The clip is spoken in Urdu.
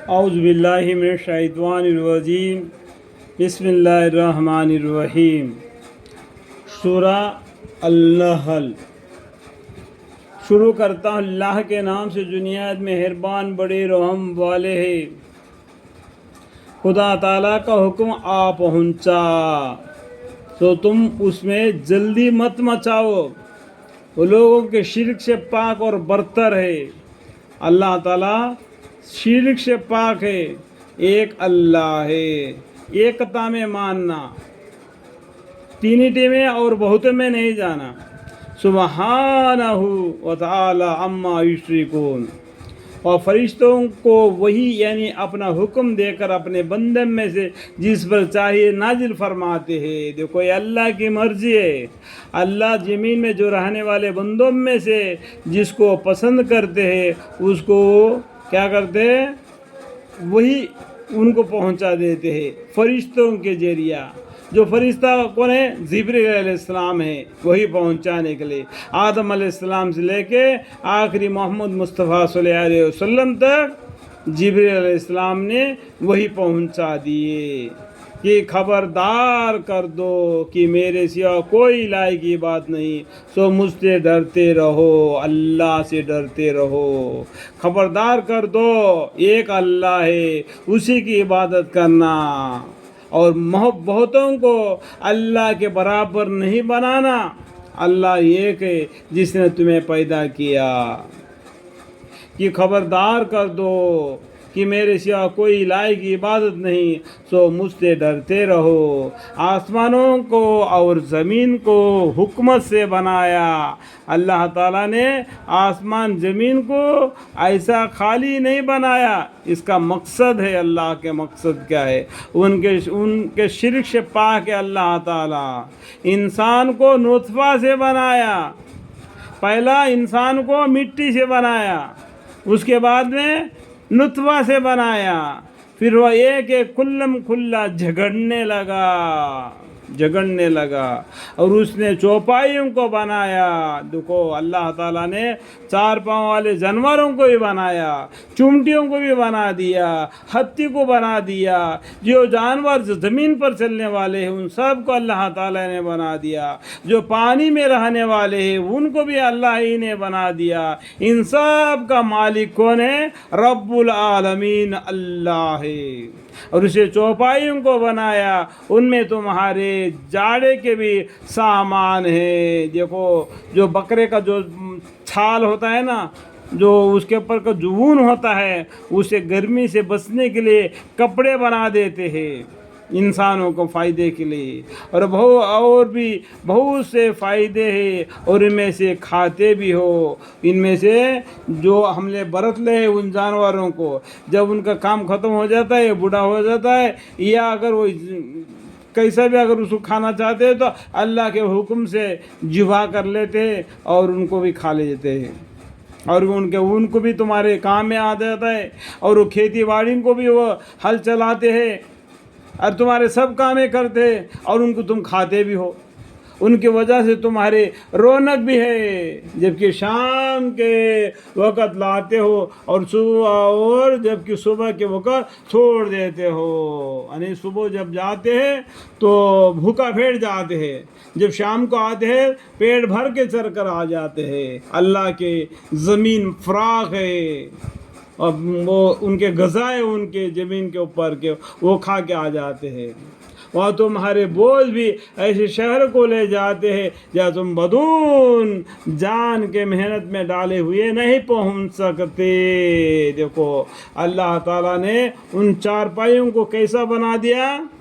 اعوذ باللہ من الشیطان الرجیم بسم اللہ الرحمن الرحیم۔ سورہ النحل شروع کرتا ہوں اللہ کے نام سے جو نہایت مہربان بڑے رحم والے ہیں۔ خدا تعالیٰ کا حکم آ پہنچا تو تم اس میں جلدی مت مچاؤ، وہ لوگوں کے شرک سے پاک اور برتر ہے۔ اللہ تعالیٰ شرک سے پاک ہے، ایک اللہ ہے، ایکتا میں ماننا، تینٹی میں اور بہت میں نہیں جانا۔ سبحانہ و تعالی عما یشرکون، اور فرشتوں کو وہی یعنی اپنا حکم دے کر اپنے بندے میں سے جس پر چاہیے نازل فرماتے ہیں۔ دیکھو یہ اللہ کی مرضی ہے، اللہ زمین میں جو رہنے والے بندوں میں سے جس کو پسند کرتے ہیں اس کو کیا کرتے ہیں، وہی ان کو پہنچا دیتے ہیں فرشتوں کے ذریعہ۔ جو فرشتہ کون ہے؟ جبریل علیہ السلام ہے، وہی پہنچانے کے لیے آدم علیہ السلام سے لے کے آخری محمد مصطفیٰ صلی اللہ علیہ وسلم تک جبریل علیہ السلام نے وہی پہنچا دیے کہ خبردار کر دو کہ میرے سوا کوئی لائق کی بات نہیں، سو مجھ سے ڈرتے رہو، اللہ سے ڈرتے رہو۔ خبردار کر دو ایک اللہ ہے، اسی کی عبادت کرنا اور بہتوں کو اللہ کے برابر نہیں بنانا۔ اللہ ایک ہے جس نے تمہیں پیدا کیا، کہ خبردار کر دو کہ میرے سوا کوئی لائق کی عبادت نہیں، سو مجھ سے ڈرتے رہو۔ آسمانوں کو اور زمین کو حکمت سے بنایا۔ اللہ تعالیٰ نے آسمان زمین کو ایسا خالی نہیں بنایا، اس کا مقصد ہے۔ اللہ کے مقصد کیا ہے؟ ان کے شرک سے پاک ہے اللہ تعالیٰ۔ انسان کو نطفہ سے بنایا، پہلا انسان کو مٹی سے بنایا، اس کے بعد میں نطفہ سے بنایا، پھر وہ ایک کلم کھلا جھگڑنے لگا اور اس نے چوپائیوں کو بنایا۔ دیکھو اللہ تعالیٰ نے چار پاؤں والے جانوروں کو بھی بنایا، چمٹیوں کو بھی بنا دیا، ہاتھی کو بنا دیا، جو جانور زمین پر چلنے والے ہیں ان سب کو اللہ تعالیٰ نے بنا دیا، جو پانی میں رہنے والے ہیں ان کو بھی اللہ ہی نے بنا دیا۔ ان سب کا مالک کون ہے؟ رب العالمین اللہ ہے۔ اور اسے چوپائیوں کو بنایا، ان میں تمہارے جاڑے کے بھی سامان ہے۔ دیکھو جو بکرے کا جو چھال ہوتا ہے نا، جو اس کے اوپر کا جو اون ہوتا ہے، اسے گرمی سے بچنے کے لیے کپڑے بنا دیتے ہیں انسانوں کو فائدے کے لیے، اور بھی بہت سے فائدے ہیں، اور ان میں سے کھاتے بھی ہو۔ ان میں سے جو ہم نے برت لے ان جانوروں کو، جب ان کا کام ختم ہو جاتا ہے، بوڑھا ہو جاتا ہے، یا اگر وہ کیسا بھی اگر اس کو کھانا چاہتے ہیں تو اللہ کے حکم سے ذبح کر لیتے ہیں اور ان کو بھی کھا لیتے ہیں، اور ان کو بھی تمہارے کام میں آ جاتا ہے، اور وہ کھیتی باڑی کو بھی وہ ہل چلاتے ہیں اور تمہارے سب کامیں کرتے ہیں، اور ان کو تم کھاتے بھی ہو۔ ان کی وجہ سے تمہارے رونق بھی ہے، جبکہ شام کے وقت لاتے ہو اور جبکہ صبح کے وقت چھوڑ دیتے ہو۔ یعنی صبح جب جاتے ہیں تو بھوکا پھیٹ جاتے ہیں، جب شام کو آتے ہیں پیٹ بھر کے چر کر آ جاتے ہیں۔ اللہ کے زمین فراخ ہے، اور وہ ان کے غذائے ان کے زمین کے اوپر کے وہ کھا کے آ جاتے ہیں۔ وہاں تمہارے بوجھ بھی ایسے شہر کو لے جاتے ہیں جہاں تم بدون جان کے محنت میں ڈالے ہوئے نہیں پہنچ سکتے۔ دیکھو اللہ تعالیٰ نے ان چارپائیوں کو کیسا بنا دیا؟